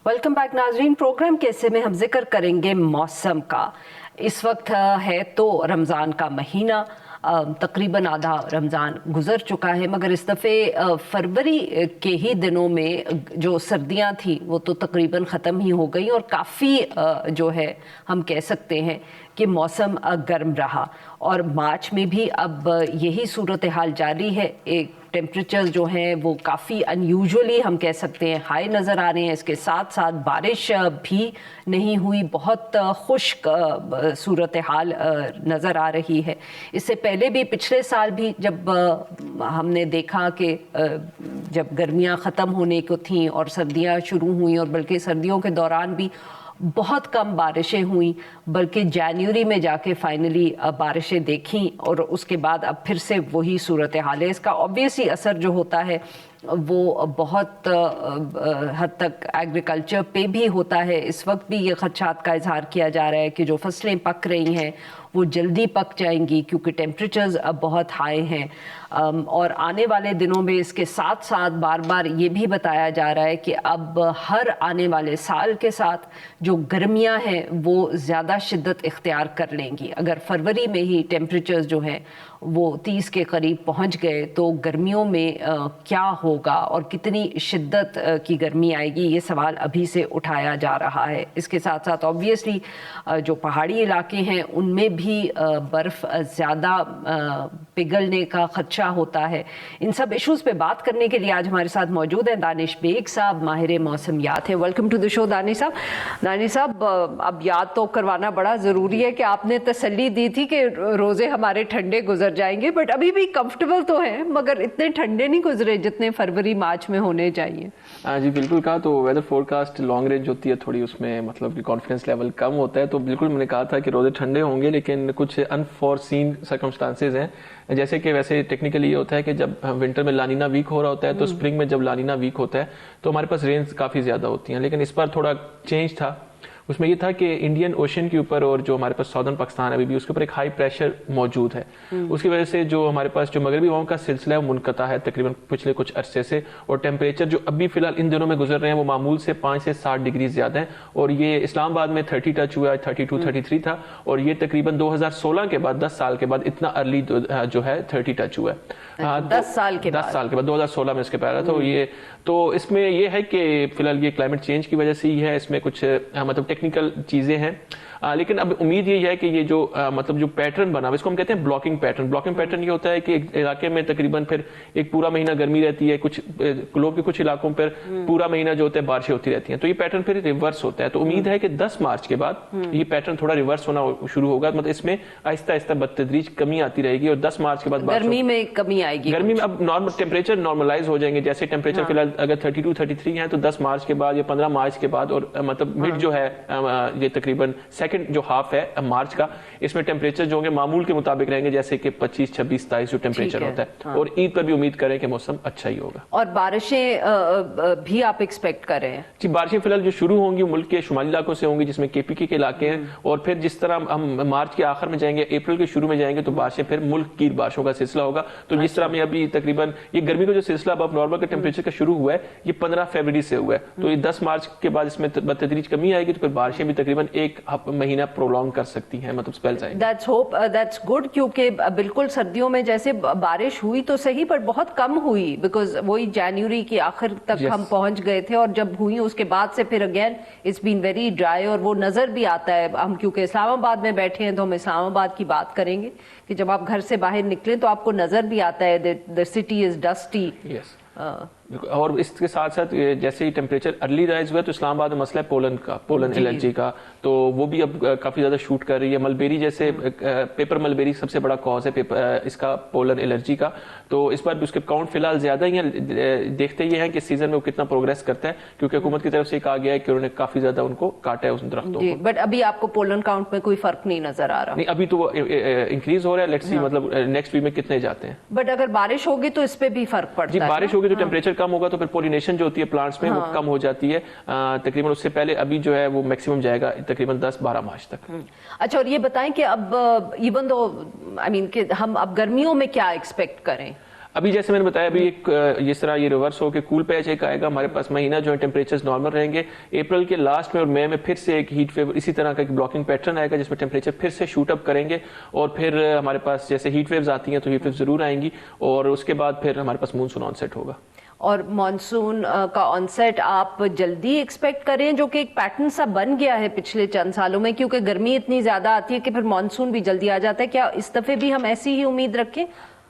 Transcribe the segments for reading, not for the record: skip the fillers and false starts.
Welcome back नाजरीन। Programme के हिस्से में हम जिक्र करेंगे मौसम का। इस वक्त है तो रमज़ान का महीना, तकरीबन आधा रमज़ान गुज़र चुका है, मगर इस दफ़े फरवरी के ही दिनों में जो सर्दियां थी वो तो तकरीबन ख़त्म ही हो गई और काफ़ी जो है हम कह सकते हैं कि मौसम गर्म रहा और मार्च में भी अब यही सूरत हाल जारी है। एक टेम्परेचर्स जो हैं वो काफ़ी अनयूजुअली हम कह सकते हैं हाई नज़र आ रहे हैं। इसके साथ साथ बारिश भी नहीं हुई, बहुत खुश्क सूरत हाल नज़र आ रही है। इससे पहले भी पिछले साल भी जब हमने देखा कि जब गर्मियां ख़त्म होने को थीं और सर्दियां शुरू हुई, और बल्कि सर्दियों के दौरान भी बहुत कम बारिशें हुई, बल्कि जनवरी में जाके फाइनली बारिशें देखी और उसके बाद अब फिर से वही सूरत हाल है। इसका ऑब्वियसली असर जो होता है वो बहुत हद तक एग्रीकल्चर पे भी होता है। इस वक्त भी ये खदशात का इजहार किया जा रहा है कि जो फसलें पक रही हैं वो जल्दी पक जाएंगी क्योंकि टेम्परेचर्स अब बहुत हाई हैं। और आने वाले दिनों में इसके साथ साथ बार बार ये भी बताया जा रहा है कि अब हर आने वाले साल के साथ जो गर्मियां हैं वो ज़्यादा शिद्दत इख्तियार कर लेंगी। अगर फरवरी में ही टेम्परेचर्स जो हैं वो 30 के करीब पहुंच गए तो गर्मियों में क्या होगा और कितनी शिद्दत की गर्मी आएगी, ये सवाल अभी से उठाया जा रहा है। इसके साथ साथ ऑब्वियसली जो पहाड़ी इलाके हैं उनमें भी बर्फ़ ज़्यादा पिघलने का खदशा होता है। इन सब इश्यूज़ पे बात करने के लिए आज हमारे साथ मौजूद हैं दानिश बेग साहब, माहिर मौसमियात है। Welcome to the show Danish साहब। दानिश साहब, अब याद तो करवाना बड़ा ज़रूरी है कि आपने तसल्ली दी थी कि रोज़े हमारे ठंडे गुजर जाएंगे, बट अभी भी कंफर्टेबल तो हैं, मगर इतने ठंडे नहीं गुजरे जितने फरवरी मार्च में होने चाहिए। जी बिल्कुल कहा। तो वेदर फोरकास्ट लॉन्ग रेंज होती है, थोड़ी उसमें मतलब कि कॉन्फिडेंस लेवल कम होता है। तो बिल्कुल मैंने कहा था कि रोज़े ठंडे होंगे, लेकिन कुछ अनफॉरसीन सर्कमस्टांसेस हैं। जैसे कि वैसे टेक्निकली ये होता है कि जब विंटर में लानीना वीक हो रहा होता है तो स्प्रिंग में जब लानीना वीक होता है तो हमारे पास रेंज काफ़ी ज़्यादा होती हैं। लेकिन इस बार थोड़ा चेंज था। उसमें ये था कि इंडियन ओशन के ऊपर और जो हमारे पास साउदर्न पाकिस्तान है अभी भी उसके ऊपर एक हाई प्रेशर मौजूद है। उसकी वजह से जो हमारे पास जो मगरबी हवाओं का सिलसिला है वो मुनक़ता है तकरीबन पिछले कुछ अरसे से, और टेम्परेचर जो अभी फिलहाल इन दिनों में गुजर रहे हैं वो मामूल से 5 से 7 डिग्री ज़्यादा है। और ये इस्लामाबाद में 30 टच हुआ, 32 33 था, और ये तकरीबन 2016 के बाद 10 साल के बाद इतना अर्ली जो है 30 टच हुआ है। 10 साल के बाद 2016 में इसके पैरा था। तो इसमें यह है कि फिलहाल ये क्लाइमेट चेंज की वजह से ही है। इसमें कुछ मतलब टेक्निकल चीज़ें हैं, लेकिन अब उम्मीद ये है कि ये जो मतलब जो पैटर्न बना इसको हम कहते हैं ब्लॉकिंग पैटर्न। ब्लॉकिंग पैटर्न ये होता है कि एक इलाके में तकरीबन फिर एक पूरा महीना गर्मी रहती है, कुछ ग्लोब के कुछ इलाकों पर पूरा महीना जो होता है बारिशें होती रहती हैं। तो ये पैटर्न फिर रिवर्स होता है। तो उम्मीद है कि 10 मार्च के बाद ये पैटर्न थोड़ा रिवर्स होना शुरू होगा। मतलब इसमें आहिस्ता आहिस्ता बतदरीज कमी आती रहेगी और 10 मार्च के बाद गर्मी में कमी आएगी। गर्मी में अब नॉर्मल टेम्परेचर नॉर्मलाइज हो जाएंगे। जैसे टेम्परेचर फिलहाल अगर 32 33 है तो 10 मार्च के बाद या 15 मार्च के बाद, और मतलब मिड जो है ये तकरीबन सेकंड जो हाफ है मार्च का, इसमें टेम्परेचर जो होंगे मामूल के मुताबिक रहेंगे, जैसे कि 25 26 27 जो टेम्परेचर होता है। और ईद पर भी उम्मीद करें कि मौसम अच्छा ही होगा। और बारिशें भी आप एक्सपेक्ट कर रहे हैं? जी, बारिशें फिलहाल जो शुरू होंगी मुल्क के शुमाली इलाकों से होंगी जिसमें केपीके के इलाके हैं, और फिर जिस तरह हम मार्च के आखिर में जाएंगे, अप्रैल के शुरू में जाएंगे तो बारिशें फिर मुल्क की बारिशों का सिलसिला होगा। तो जिस तरह में अभी तकरीबन ये गर्मी का जो सिलसिला अब नॉर्मल के टेम्परेचर का शुरू हुआ है ये 15 फरवरी से हुआ है। तो ये 10 मार्च के बाद इसमें बतदरीज कमी आएगी, तो फिर बारिशें भी तकरीबन एक महीना प्रोलॉन्ग कर सकती हैं, मतलब स्पेल्स आएंगे। That's hope, that's good, क्योंकि बिल्कुल सर्दियों में जैसे बारिश हुई तो सही पर बहुत कम हुई, बिकॉज वही जनवरी की आखिर तक हम पहुंच गए थे, और जब हुई उसके बाद से फिर again it's been very dry. और वो नजर भी आता है, हम क्योंकि इस्लामाबाद में बैठे हैं तो हम इस्लामाबाद की बात करेंगे कि जब आप घर से बाहर निकले तो आपको नजर भी आता है द सिटी इज डस्टी। और इसके साथ साथ जैसे ही टेम्परेचर अर्ली राइज हुआ तो इस्लामाबाद में मसला है पोलन एलर्जी का, तो वो भी अब काफ़ी ज़्यादा शूट कर रही है। मलबेरी जैसे पेपर मलबेरी सबसे बड़ा कॉज है इसका पोलन एलर्जी का। तो इस बार उसके काउंट फिलहाल ज़्यादा ही हैं। देखते ये हैं कि सीजन में वो कितना प्रोग्रेस करता है, क्योंकि हुकूमत की तरफ से कहा गया है कि उन्होंने काफ़ी ज़्यादा उनको काटा है उस दरख्तों को। बट अभी आपको पोलन काउंट में कोई फर्क नहीं नजर आ रहा? नहीं, अभी तो वो इंक्रीज हो रहा है। लेट्स सी मतलब नेक्स्ट वीक में कितने जाते हैं। बट अगर बारिश होगी तो इस पे भी फर्क पड़ता है। जी, बारिश होगी तो टेम्परेचर कम होगा तो फिर पोलिनेशन जो होती है प्लांट्स में वो कम हो जाती है। तकरीबन उससे पहले अभी जो है वो मैक्सिमम जाएगा तकरीबन 10-12 मार्च तक। अच्छा, और ये बताएं कि अब इवन दो आई मीन कि हम अब गर्मियों में क्या एक्सपेक्ट करें? ابھی جیسے میں نے بتایا ابھی ایک جس طرح یہ ریورس ہو کے کول پیچ ایک آئے گا ہمارے پاس مہینہ جو ہے ٹیمپریچرز نارمل رہیں گے. اپریل کے لاسٹ میں اور مئی میں پھر سے ایک ہیٹ ویو اسی طرح کا ایک بلاکنگ پیٹرن آئے گا جس میں ٹیمپریچر پھر سے شوٹ اپ کریں گے, اور پھر ہمارے پاس جیسے ہیٹ ویوز آتی ہیں تو ہیٹ ویوز ضرور آئیں گی, اور اس کے بعد پھر ہمارے پاس مونسون آن سیٹ ہوگا. اور مانسون کا آن سیٹ آپ جلدی ایکسپیکٹ کریں, جو کہ ایک پیٹرن سا بن گیا ہے پچھلے چند سالوں میں, کیونکہ گرمی اتنی زیادہ آتی ہے کہ پھر مانسون بھی جلدی آ جاتا ہے. کیا اس دفعے بھی ہم ایسی ہی امید رکھیں؟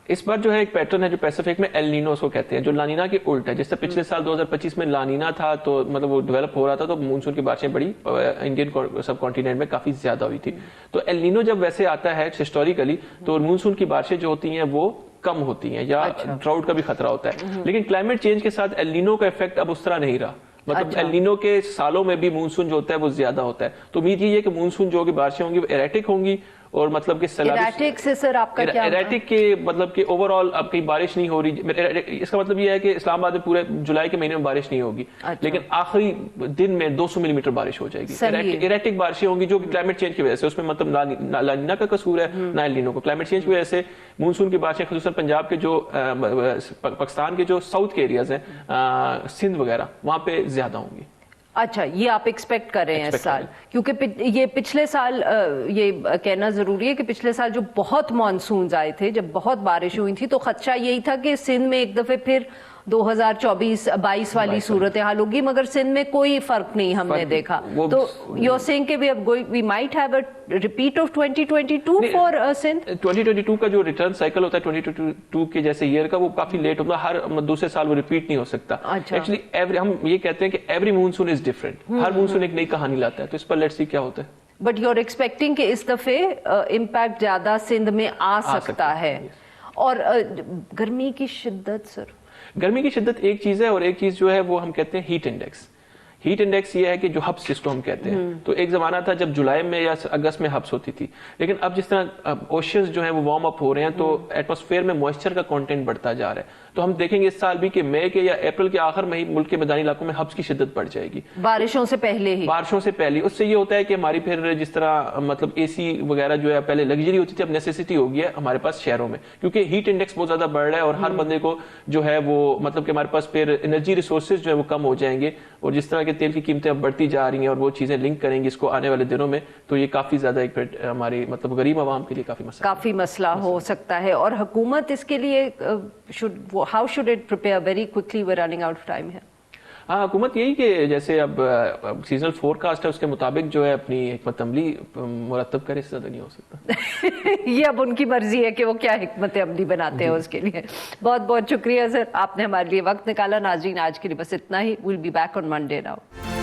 اس بار جو ہے ایک پیٹرن ہے جو پیسیفک میں ایل نینو اس کو کہتے ہیں, جو لانینا کے الٹ ہے. جس طرح پچھلے سال 2025 میں لانینا تھا تو مطلب وہ ڈیولپ ہو رہا تھا تو مونسون کی بارشیں بڑی انڈین سب کانٹیننٹ میں کافی زیادہ ہوئی تھی. تو ایل نینو جب ویسے آتا ہے ہسٹوریکلی تو مونسون کی بارشیں جو ہوتی ہیں وہ کم ہوتی ہیں یا ڈراؤٹ کا بھی خطرہ ہوتا ہے. لیکن کلائمیٹ چینج کے ساتھ ایل نینو کا افیکٹ اب اس طرح نہیں رہا, مطلب ایل نینو کے سالوں میں بھی مونسون جو ہوتا ہے وہ زیادہ ہوتا ہے. تو امید یہ ہے کہ مونسون جو بارشیں ہوں گی وہ ایریٹک ہوں گی, اور مطلب کہ ایریٹک سے سر آپ کا کیا ایریٹک کے مطلب کہ اوور آل اب کہیں بارش نہیں ہو رہی. اس کا مطلب یہ ہے کہ اسلام آباد میں پورے جولائی کے مہینے میں بارش نہیں ہوگی, لیکن آخری دن میں 200 ملی میٹر بارش ہو جائے گی. ایریٹک بارشیں ہوں گی جو کہ کلائمیٹ چینج کی وجہ سے, اس میں مطلب لانینا کا قصور ہے نہ ایل نینو کو. کلائمیٹ چینج کی وجہ سے مونسون کی بارشیں خصوصاً پنجاب کے جو پاکستان کے جو ساؤتھ کے ایریاز ہیں, سندھ وغیرہ, وہاں پہ زیادہ ہوں گی. اچھا, یہ آپ ایکسپیکٹ کر رہے ہیں اس سال, کیونکہ یہ پچھلے سال یہ کہنا ضروری ہے کہ پچھلے سال جو بہت مانسونز آئے تھے, جب بہت بارش ہوئی تھی, تو خدشہ یہی تھا کہ سندھ میں ایک دفعہ پھر 2024-22 والی صورتحال ہوگی, مگر سندھ میں کوئی فرق نہیں ہم نے دیکھا. تو یو آر سیئنگ کہ we might have a repeat of 2022 for Sindh. 2022 کا جو ریٹرن سائیکل ہوتا ہے 2022 کے جیسے ایئر کا, وہ کافی لیٹ ہوتا ہے, ہر دوسرے سال وہ ریپیٹ نہیں ہو سکتا. ایکچولی ہم یہ کہتے ہیں کہ every monsoon is different, Hare monsoon ایک نئی کہانی لاتا ہے. تو اس پر لیٹس سی کیا ہوتا ہے. بٹ یو آر ایکسپیکٹنگ کہ اس دفعے امپیکٹ زیادہ سندھ میں آ سکتا ہے. اور گرمی کی شدت سر, گرمی کی شدت ایک چیز ہے, اور ایک چیز جو ہے وہ ہم کہتے ہیں ہیٹ انڈیکس. ہیٹ انڈیکس یہ ہے کہ جو ہبس جس کو ہم کہتے ہیں, تو ایک زمانہ تھا جب جولائی میں یا اگست میں ہبس ہوتی تھی, لیکن اب جس طرح اوشنز جو ہیں وہ وارم اپ ہو رہے ہیں تو ایٹماسفیئر میں موئسچر کا کانٹینٹ بڑھتا جا رہا ہے. تو ہم دیکھیں گے اس سال بھی کہ مئی کے یا اپریل کے آخر میں ہی ملک کے میدانی علاقوں میں ہبس کی شدت بڑھ جائے گی, بارشوں سے پہلے ہی. بارشوں سے پہلے. اس سے یہ ہوتا ہے کہ ہماری پھر جس طرح مطلب اے سی وغیرہ جو ہے پہلے لگژری ہوتی تھی, اب نیسیسٹی ہو گئی ہے ہمارے پاس شہروں میں, کیونکہ ہیٹ انڈیکس بہت زیادہ بڑھ رہا ہے, اور ہر بندے کو جو ہے وہ مطلب کہ ہمارے پاس پھر انرجی ریسورسز جو ہے وہ کم ہو جائیں گے, اور جس طرح کے تیل کی قیمتیں اب بڑھتی جا رہی ہیں اور وہ چیزیں لنک کریں گے اس کو آنے والے دنوں میں, تو یہ کافی زیادہ ایک ہماری مطلب غریب عوام کے لیے کافی مسئلہ ہو سکتا ہے. اور حکومت اس کے لیے how should it prepare very quickly, we're running out of time here. ہاں, حکومت یہی کہ جیسے اب سیزنل فور کاسٹ ہے اس کے مطابق جو ہے اپنی حکمت عملی مرتب کرے, اس سے زیادہ نہیں ہو سکتا. یہ اب ان کی مرضی ہے کہ وہ کیا حکمت عملی بناتے ہیں اس کے لیے. بہت بہت شکریہ سر, آپ نے ہمارے لیے وقت نکالا. ناظرین, آج کے لیے بس اتنا ہی. we'll be back on Monday now.